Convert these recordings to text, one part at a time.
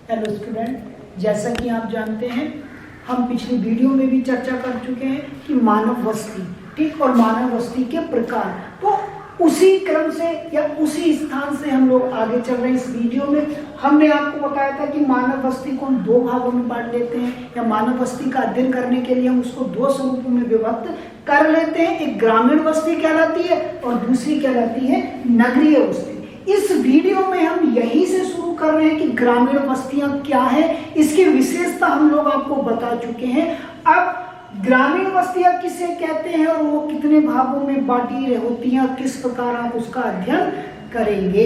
Hello student, जैसा कि आप जानते हैं हम पिछली वीडियो में भी चर्चा कर चुके हैं कि मानव बस्ती, ठीक, और मानव बस्ती के प्रकार। तो उसी क्रम से या उसी स्थान से हम लोग आगे चल रहे हैं। इस वीडियो में हमने आपको बताया था कि मानव बस्ती को हम दो भागों में बांट लेते हैं, या मानव बस्ती का अध्ययन करने के लिए हम उसको दो स्वरूपों में विभक्त कर लेते हैं। एक ग्रामीण बस्ती कहलाती है और दूसरी कहलाती है नगरीय बस्ती। इस वीडियो में हम यहीं से शुरू कर रहे हैं कि ग्रामीण बस्तियां क्या है, इसकी विशेषता हम लोग आपको बता चुके हैं। अब ग्रामीण बस्तियां किसे कहते हैं और वो कितने भागों में बांटी होती हैं, किस प्रकार आप उसका अध्ययन करेंगे।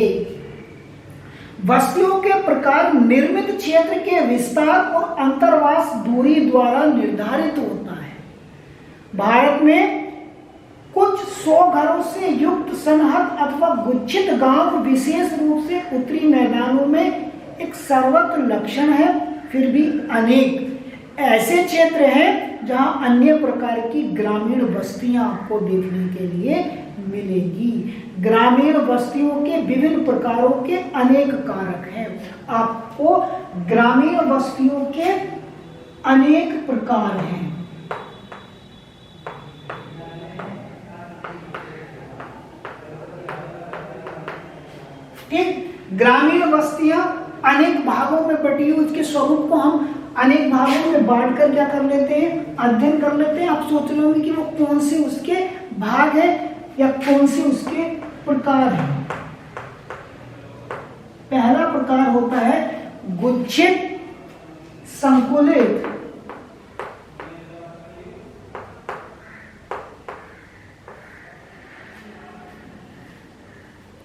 बस्तियों के प्रकार निर्मित क्षेत्र के विस्तार और अंतर्वास दूरी द्वारा निर्धारित होता है। भारत में कुछ 100 घरों से युक्त सन्हत अथवा गुच्छित गांव विशेष रूप से उत्तरी मैदानों में एक सर्वत्र लक्षण है। फिर भी अनेक ऐसे क्षेत्र हैं जहां अन्य प्रकार की ग्रामीण बस्तियां आपको देखने के लिए मिलेगी। ग्रामीण बस्तियों के विभिन्न प्रकारों के अनेक कारक हैं। आपको ग्रामीण बस्तियों के अनेक प्रकार हैं। एक ग्रामीण बस्तियां अनेक भागों में बटी हुई, उसके स्वरूप को हम अनेक भागों में बांटकर क्या कर लेते हैं, अध्ययन कर लेते हैं। आप सोच रहे होंगे कि वो कौन से उसके भाग है या कौन से उसके प्रकार है। पहला प्रकार होता है गुच्छित, संकुलित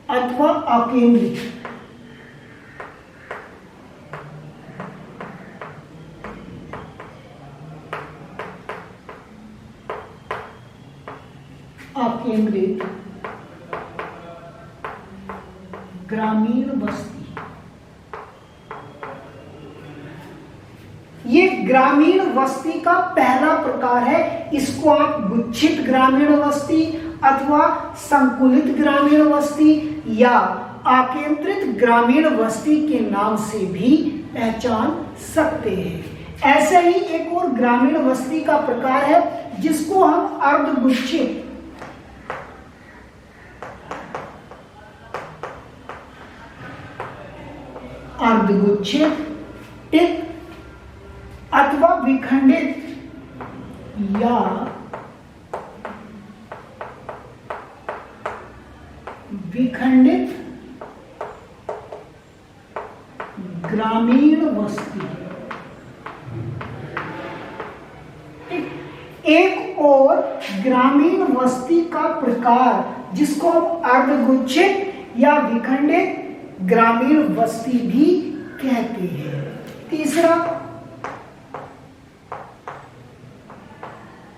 अथवा अकेंद्रित। अकेंद्रित ग्रामीण बस्ती, ये ग्रामीण बस्ती का पहला प्रकार है। इसको आप गुच्छित ग्रामीण बस्ती अथवा संकुलित ग्रामीण बस्ती या आकेंद्रित ग्रामीण बस्ती के नाम से भी पहचान सकते हैं। ऐसे ही एक और ग्रामीण बस्ती का प्रकार है जिसको हम अर्धगुच्छित टिक अथवा विखंडित या विखंडित ग्रामीण बस्ती। एक और ग्रामीण बस्ती का प्रकार जिसको हम अर्धगुच्छित या विखंडित ग्रामीण बस्ती भी कहते हैं। तीसरा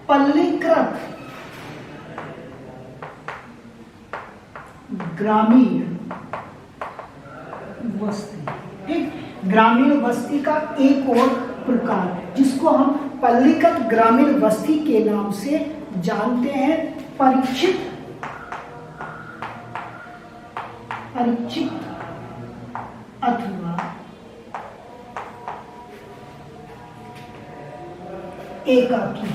पल्लीकृत ग्रामीण बस्ती। ठीक, ग्रामीण बस्ती का एक और प्रकार जिसको हम पल्लीकृत ग्रामीण बस्ती के नाम से जानते हैं। परीक्षित अथवा एकाकी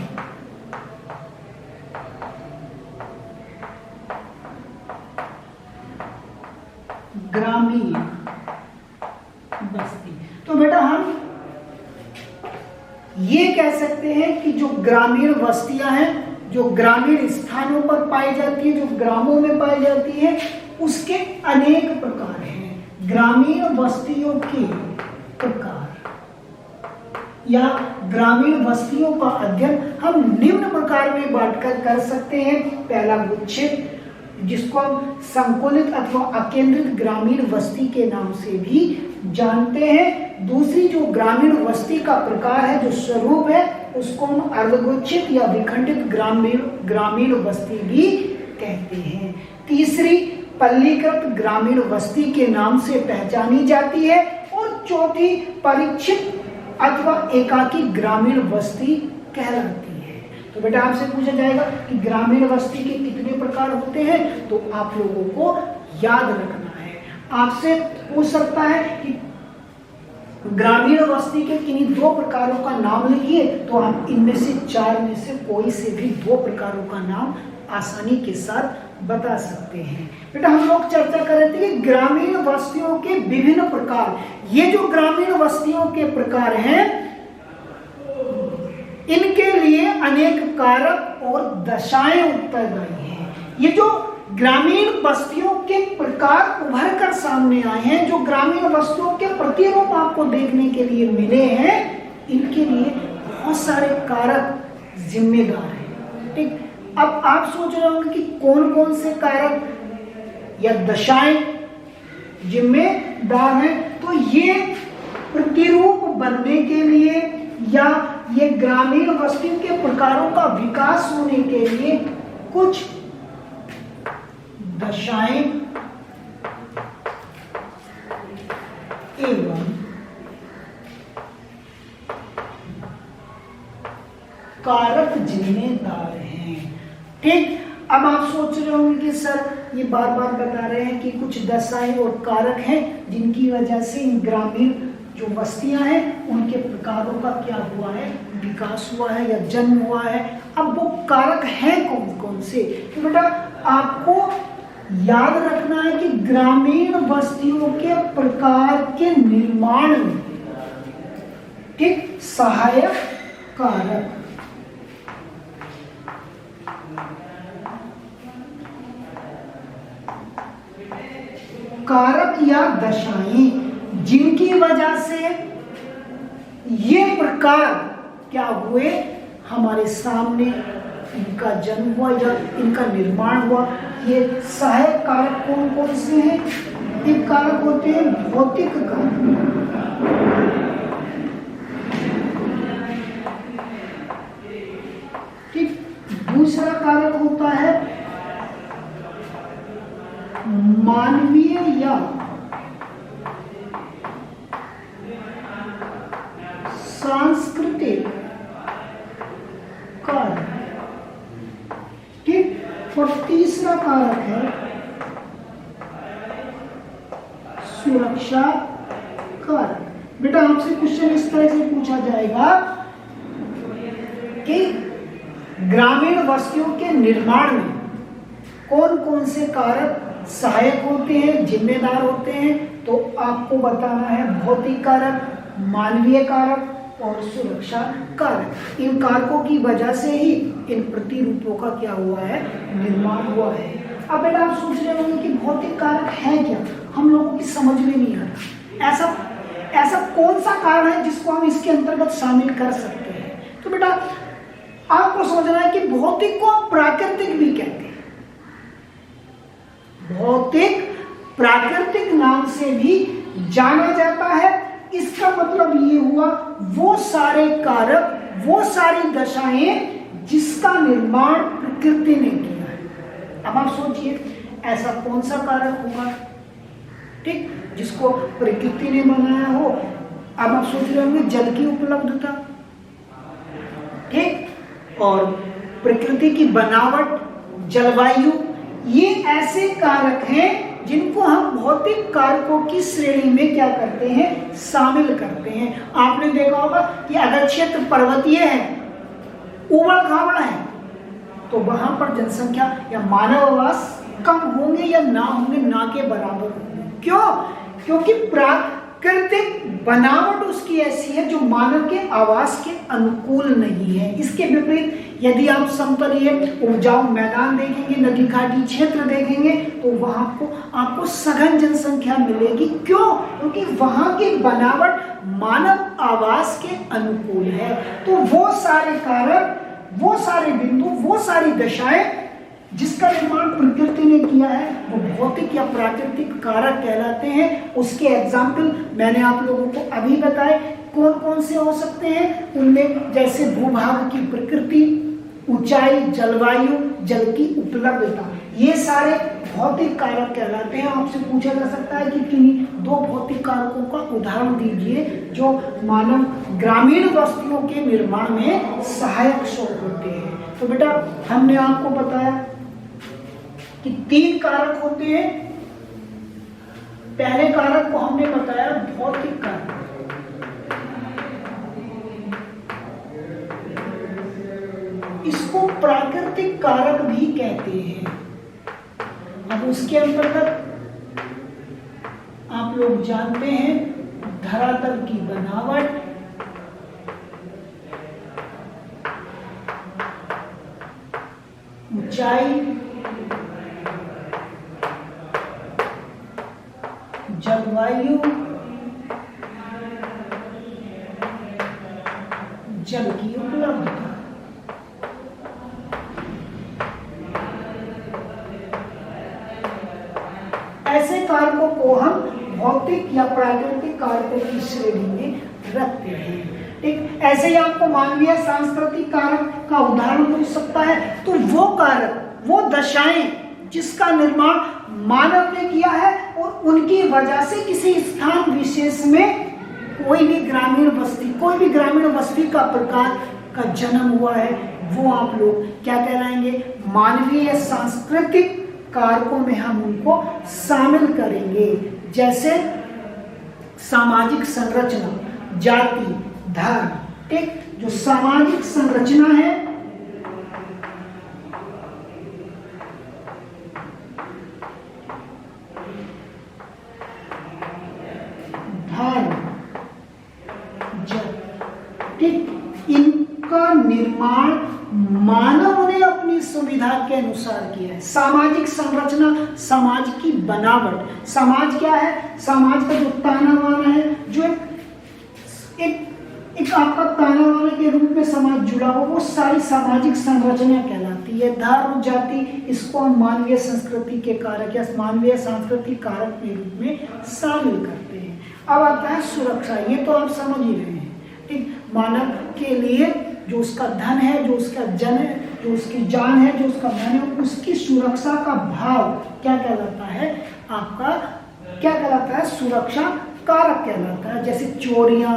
ग्रामीण बस्ती। तो बेटा हम ये कह सकते हैं कि जो ग्रामीण बस्तियां हैं, जो ग्रामीण स्थानों पर पाई जाती है, जो ग्रामों में पाई जाती है, उसके अनेक प्रकार हैं। ग्रामीण बस्तियों के प्रकार या ग्रामीण बस्तियों का अध्ययन हम निम्न प्रकार में बांटकर कर सकते हैं। पहला गुच्छित, जिसको हम संकुलित अथवा अकेंद्रित ग्रामीण बस्ती के नाम से भी जानते हैं। दूसरी जो ग्रामीण बस्ती का प्रकार है, जो स्वरूप है, उसको हम अर्धगुच्छित या विखंडित ग्रामीण बस्ती भी कहते हैं। तीसरी पल्लीकृत ग्रामीण बस्ती के नाम से पहचानी जाती है। और चौथी परीक्षित अथवा एकाकी ग्रामीण बस्ती कहलाती है। तो बेटा आपसे पूछा जाएगा कि ग्रामीण बस्ती के कितने प्रकार होते हैं, तो आप लोगों को याद रखना है। आपसे पूछ सकता है कि ग्रामीण बस्ती के किन्हीं 2 प्रकारों का नाम लिखिए, तो आप इनमें से 4 में से कोई से भी 2 प्रकारों का नाम आसानी के साथ बता सकते हैं। बेटा हम लोग चर्चा कर रहे थे कि ग्रामीण बस्तियों के विभिन्न प्रकार। ये जो ग्रामीण बस्तियों के प्रकार हैं, इनके लिए अनेक कारक और दशाएं उत्तरदायी हैं। ये जो ग्रामीण बस्तियों के प्रकार उभर कर सामने आए हैं, जो ग्रामीण बस्तियों के प्रतिरूप आपको देखने के लिए मिले हैं, इनके लिए बहुत सारे कारक जिम्मेदार हैं। ठीक, अब आप सोच रहे होंगे कि कौन कौन से कारक या दशाएं जिम्मेदार हैं। तो ये प्रतिरूप बनने के लिए या ये ग्रामीण बस्तियों के प्रकारों का विकास होने के लिए कुछ दशाएं एवं कारक जिम्मेदार हैं। ठीक, अब आप सोच रहे होंगे कि सर ये बार बार बता रहे हैं कि कुछ दशाएं और कारक हैं जिनकी वजह से इन ग्रामीण जो बस्तियां हैं उनके प्रकारों का क्या हुआ है, विकास हुआ है या जन्म हुआ है। अब वो कारक हैं कौन कौन से, तो बेटा आपको याद रखना है कि ग्रामीण बस्तियों के प्रकार के निर्माण में, ठीक, सहायक कारक, कारक या दशाएं जिनकी वजह से ये प्रकार क्या हुए हमारे सामने, इनका जन्म हुआ या इनका निर्माण हुआ। ये सहायक कारक कौन कौन से हैं? एक कारक होते हैं भौतिक कारक, ठीक। दूसरा कारक होता है मानवीय या सांस्कृतिक कारक, ठीक। और तीसरा कारक है सुरक्षा कारक। बेटा आपसे क्वेश्चन इस तरह से पूछा जाएगा कि ग्रामीण बस्तियों के निर्माण में कौन कौन से कारक सहायक होते हैं, जिम्मेदार होते हैं, तो आपको बताना है भौतिक कारक, मानवीय कारक और सुरक्षा कारक। इन कारकों की वजह से ही इन प्रतिरूपों का क्या हुआ है, निर्माण हुआ है। अब बेटा आप सोच रहे होंगे कि भौतिक कारक है क्या, हम लोगों की समझ में नहीं आ रहा, ऐसा कौन सा कारण है जिसको हम इसके अंतर्गत शामिल कर सकते हैं। तो बेटा आपको समझना है कि भौतिक को प्राकृतिक भी कहते हैं, भौतिक प्राकृतिक नाम से भी जाना जाता है। इसका मतलब ये हुआ वो सारे कारक, वो सारी दशाएं जिसका निर्माण प्रकृति ने किया है। अब आप सोचिए ऐसा कौन सा कारक होगा, ठीक, जिसको प्रकृति ने बनाया हो। अब आप सोच रहे होंगे जल की उपलब्धता, ठीक, और प्रकृति की बनावट, जलवायु, ये ऐसे कारक हैं जिनको हम भौतिक कारकों की श्रेणी में क्या करते हैं, शामिल करते हैं। आपने देखा होगा कि अगर क्षेत्र पर्वतीय है, उबड़ खाबड़ है, तो वहां पर जनसंख्या या मानव आवास कम होंगे या ना होंगे, ना के बराबर होंगे। क्यों? क्योंकि प्राकृतिक बनावट उसकी ऐसी है जो मानव के आवास के अनुकूल नहीं है। इसके विपरीत यदि आप समतलीय उपजाऊ मैदान देखेंगे, नदी घाटी क्षेत्र देखेंगे, तो वहां को आपको सघन जनसंख्या मिलेगी। क्यों? क्योंकि वहां की बनावट मानव आवास के अनुकूल है। तो वो सारे कारक, वो सारे बिंदु, वो सारी दशाएं जिसका निर्माण प्रकृति ने किया है, वो भौतिक या प्राकृतिक कारक कहलाते हैं। उसके एग्जाम्पल मैंने आप लोगों को अभी बताए, कौन कौन से हो सकते हैं। उनमें जैसे भूभाग की प्रकृति, ऊंचाई, जलवायु, जल की उपलब्धता, ये सारे भौतिक कारक कहलाते हैं। आपसे पूछा जा सकता है कि किन्हीं 2 भौतिक कारकों का उदाहरण दीजिए जो मानव ग्रामीण बस्तियों के निर्माण में सहायक स्वरूप होते हैं। तो बेटा हमने आपको बताया कि 3 कारक होते हैं। पहले कारक को हमने बताया भौतिक कारक, इसको प्राकृतिक कारक भी कहते हैं। अब उसके अंतर्गत आप लोग जानते हैं धरातल की बनावट, ऊंचाई, जलवायु, जल की उपलब्धता। ऐसे कारकों को हम भौतिक या प्राकृतिक कारकों की श्रेणी में रखते हैं। ठीक, ऐसे ही आपको मानवीय सांस्कृतिक कारक का उदाहरण मिल सकता है। तो वो कारक, वो दशाएं जिसका निर्माण मानव ने किया है और उनकी वजह से किसी स्थान विशेष में कोई भी ग्रामीण बस्ती का प्रकार का जन्म हुआ है, वो आप लोग क्या कहलाएंगे? मानवीय सांस्कृतिक कारकों में हम उनको शामिल करेंगे। जैसे सामाजिक संरचना, जाति, धर्म। ठीक, जो सामाजिक संरचना है, धर्म, ठीक, इनका निर्माण मानव ने अपनी सुविधा के अनुसार किया है। सामाजिक संरचना, समाज की बनावट। समाज क्या है? समाज का जो ताना बाना है, जो एक आपका ताना बाना के रूप में समाज जुड़ा हो, वो सारी सामाजिक संरचना कहलाती है। धर्म, जाति, इसको हम मानवीय संस्कृति के कारक या मानवीय सांस्कृतिक कारक के रूप में शामिल करते हैं। अब आता है सुरक्षा। ये तो आप समझ ही रहे हैं। ठीक, मानव के लिए जो उसका धन है, जो उसका जन है, जो उसकी जान है, जो उसका धन है, उसकी सुरक्षा का भाव क्या कहलाता है? आपका क्या कहलाता है? सुरक्षा कारक कहलाता है। जैसे चोरियां,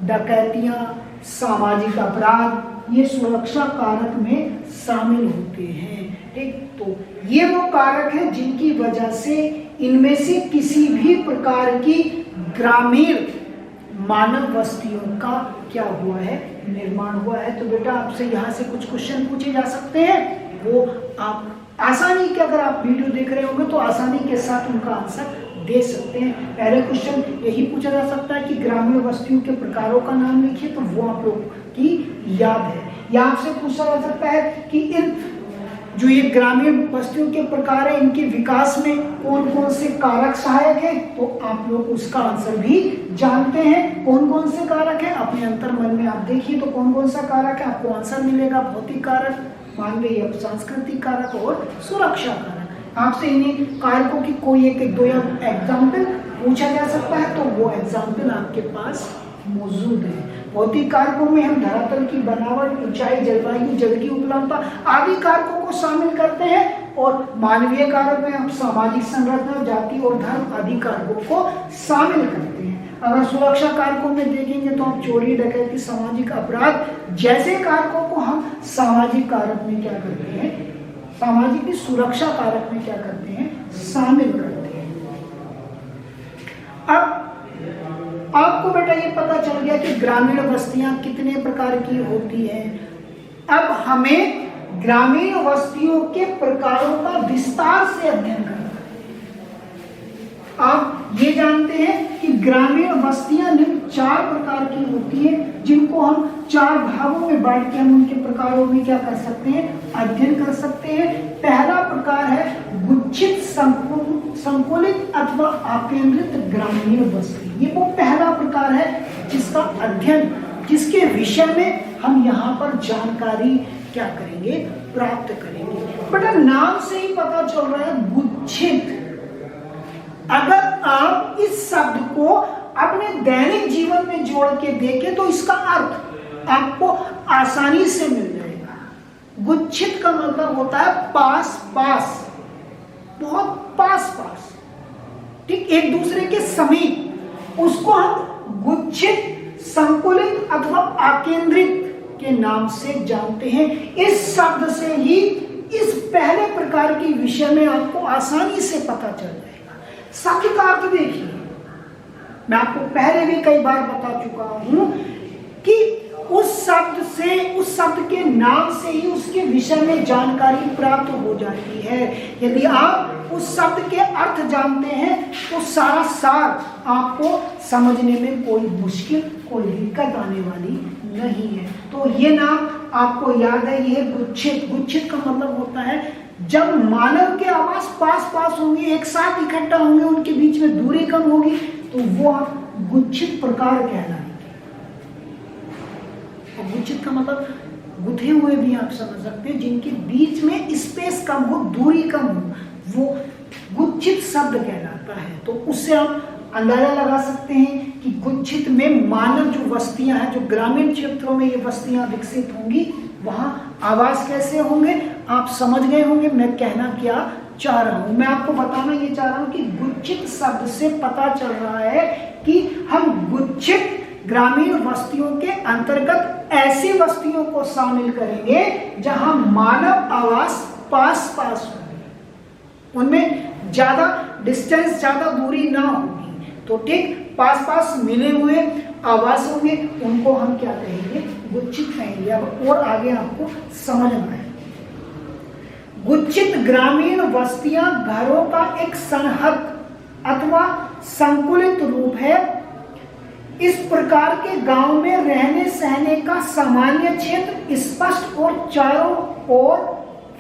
डकैतियां, सामाजिक अपराध, ये सुरक्षा कारक में शामिल होते हैं। ठीक, तो ये वो कारक है जिनकी वजह से इनमें से किसी भी प्रकार की ग्रामीण मानव बस्तियों का क्या हुआ है? निर्माण हुआ है। तो बेटा आपसे यहाँ से कुछ क्वेश्चन पूछे जा सकते हैं, वो आप आसानी के, अगर आप वीडियो देख रहे होंगे तो आसानी के साथ उनका आंसर दे सकते हैं। पहले क्वेश्चन यही पूछा जा सकता है कि ग्रामीण बस्तियों के प्रकारों का नाम लिखिए, तो वो आप लोग की याद है। या आपसे पूछा जा सकता है कि इन जो ये ग्रामीण बस्तियों के प्रकार है, इनके विकास में कौन कौन से कारक सहायक है, तो आप लोग उसका आंसर भी जानते हैं। कौन कौन से कारक है अपने अंतर मन में आप देखिए, तो कौन कौन सा कारक है आपको आंसर मिलेगा? भौतिक कारक, मानवीय सांस्कृतिक कारक और सुरक्षा कारक। आपसे इन्हीं कारकों की कोई एक दो एग्जाम्पल पूछा जा सकता है, तो वो एग्जाम्पल आपके पास मौजूद है। भौतिक कारकों में हम धरातल की बनावट, ऊंचाई, जलवायु, जल की उपलब्धता आदि कारकों को शामिल करते हैं, और मानवीय कारक में हम सामाजिक संरचना, जाति और धर्म आदि कारकों को शामिल करते हैं। अगर सुरक्षा कारकों में देखेंगे तो हम चोरी, डकैती, सामाजिक अपराध जैसे कारकों को हम सामाजिक कारक में क्या करते हैं? सामाजिक की सुरक्षा कारक में क्या करते हैं? शामिल करते हैं। अब आपको बेटा ये पता चल गया कि ग्रामीण बस्तियां कितने प्रकार की होती हैं। अब हमें ग्रामीण बस्तियों के प्रकारों का विस्तार से अध्ययन करना है। आप ये जानते हैं कि ग्रामीण बस्तियां निम्न 4 प्रकार की होती हैं, जिनको हम 4 भागों में बांट के हम उनके प्रकारों में क्या कर सकते हैं? अध्ययन कर सकते हैं। पहला प्रकार है गुच्छित, संकुलित अथवा आकेंद्रित ग्रामीण बस्ती। ये वो पहला प्रकार है जिसका अध्ययन, जिसके विषय में हम यहाँ पर जानकारी क्या करेंगे? प्राप्त करेंगे। बेटा नाम से ही पता चल रहा है गुच्छित। अगर आप इस शब्द को अपने दैनिक जीवन में जोड़ के देखें तो इसका अर्थ आपको आसानी से मिल जाएगा। गुच्छित का मतलब होता है पास पास, बहुत पास पास, ठीक, एक दूसरे के समीप। उसको हम गुच्छित, संकुलित अथवा आकेंद्रित के नाम से जानते हैं। इस शब्द से ही इस पहले प्रकार के विषय में आपको आसानी से पता चल जाएगा। शब्द का अर्थ देखिए, मैं आपको पहले भी कई बार बता चुका हूं कि उस शब्द के नाम से ही उसके विषय में जानकारी प्राप्त हो जाती है। यदि आप उस शब्द के अर्थ जानते हैं तो सारा सार आपको समझने में कोई मुश्किल, कोई दिक्कत आने वाली नहीं है। तो ये नाम आपको याद है, ये गुच्छित। गुच्छित का मतलब होता है जब मानव के आवाज पास होंगे, एक साथ इकट्ठा होंगे, उनके बीच में दूरी कम होगी, तो वो आप गुच्छित प्रकार कहलाएंगे। और गुच्छित का मतलब गुथे हुए भी आप समझ सकते हैं, जिनके बीच में स्पेस कम हो, दूरी कम हो, वो गुच्छित शब्द कहलाता है। तो उससे आप अंदाजा लगा सकते हैं कि गुच्छित में मानव जो बस्तियां हैं, जो ग्रामीण क्षेत्रों में ये बस्तियां विकसित होंगी, वहां आवास कैसे होंगे आप समझ गए होंगे मैं कहना क्या चाह रहा हूं। मैं आपको बताना ये चाह रहा हूं कि गुच्छित शब्द से पता चल रहा है कि हम गुच्छित ग्रामीण बस्तियों के अंतर्गत ऐसी बस्तियों को शामिल करेंगे जहां मानव आवास पास होंगे, उनमें ज्यादा डिस्टेंस, ज्यादा दूरी ना होगी। तो ठीक पास मिले हुए आवास होंगे, उनको हम क्या कहेंगे? गुच्छित कहेंगे। और आगे आपको समझना है, गुच्छित ग्रामीण बस्तियां घरों का एक संहत अथवा संकुलित रूप है। इस प्रकार के गांव में रहने सहने का सामान्य क्षेत्र स्पष्ट और चारों ओर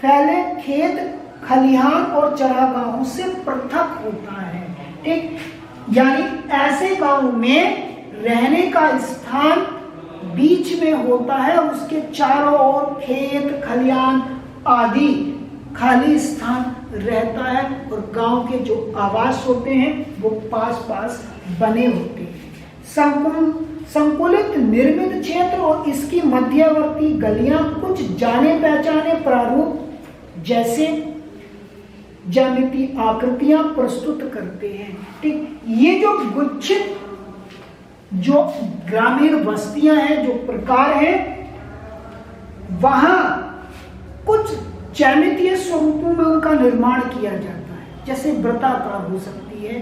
फैले खेत, खलिहान और चरागाहों से पृथक होता है। ठीक, यानी ऐसे गांव में रहने का स्थान बीच में होता है, उसके चारों ओर खेत, खलिहान आदि खाली स्थान रहता है, और गांव के जो आवास होते हैं वो पास बने होते हैं। संकुलित निर्मित क्षेत्र और इसकी मध्यवर्ती गलियां कुछ जाने पहचाने प्रारूप जैसे ज्यामितीय आकृतियां प्रस्तुत करते हैं। ठीक, ये जो गुच्छित जो ग्रामीण बस्तियां हैं, जो प्रकार है, वहां कुछ ज्यामितीय स्वरूपों में उनका निर्माण किया जाता है। जैसे वृत्ताकार हो सकती है,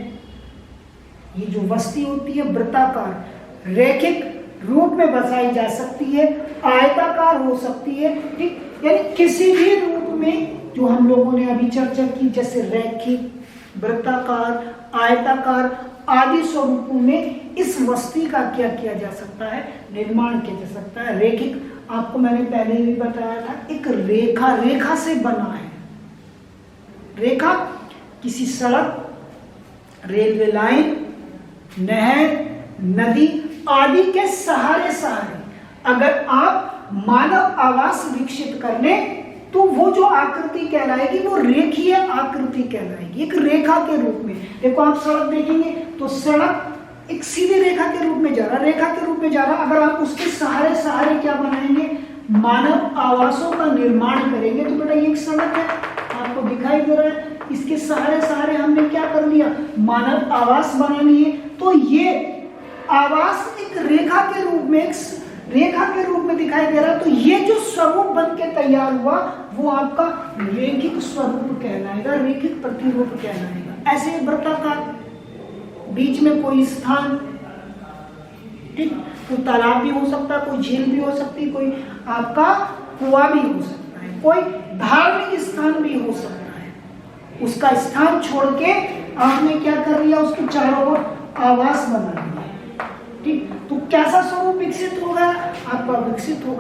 ये जो बस्ती होती है वृत्ताकार रैखिक रूप में बसाई जा सकती है, आयताकार हो सकती है। ठीक, यानी किसी भी रूप में जो हम लोगों ने अभी चर्चा की, जैसे रैखिक, वृत्ताकार, आयताकार आदि स्वरूपों में इस बस्ती का क्या किया जा सकता है? निर्माण किया जा सकता है। रैखिक आपको मैंने पहले भी बताया था, एक रेखा से बना है। रेखा किसी सड़क, रेलवे लाइन, नहर, नदी आदि के सहारे अगर आप मानव आवास विकसित कर लें तो वो जो आकृति कहलाएगी वो रेखीय आकृति कहलाएगी, एक रेखा के रूप में। देखो आप सड़क देखेंगे तो सड़क एक सीधी रेखा के रूप में जा रहा, अगर आप उसके सहारे क्या बनाएंगे? मानव आवासों का निर्माण करेंगे। तो बेटा ये एक सड़क है, आपको दिखाई दे रहा है, इसके सहारे हमने क्या कर लिया? मानव आवास बना लिए। तो ये आवास एक रेखा के रूप में दिखाई दे रहा है। तो ये जो स्वरूप बन के तैयार हुआ वो आपका रेखिक स्वरूप कहलाएगा, रेखिक प्रतिरूप कहलाएगा। ऐसे वृत्ताकार, बीच में कोई स्थान, ठीक, कोई तालाब भी हो सकता है, कोई झील भी हो सकती है, कोई आपका कुआं भी हो सकता है, कोई धार्मिक स्थान भी हो सकता है। उसका स्थान छोड़ के आपने क्या कर लिया? उसके चारों ओर आवास बना लिया। ठीक, तो कैसा स्वरूप विकसित होगा? आपका विकसित होगा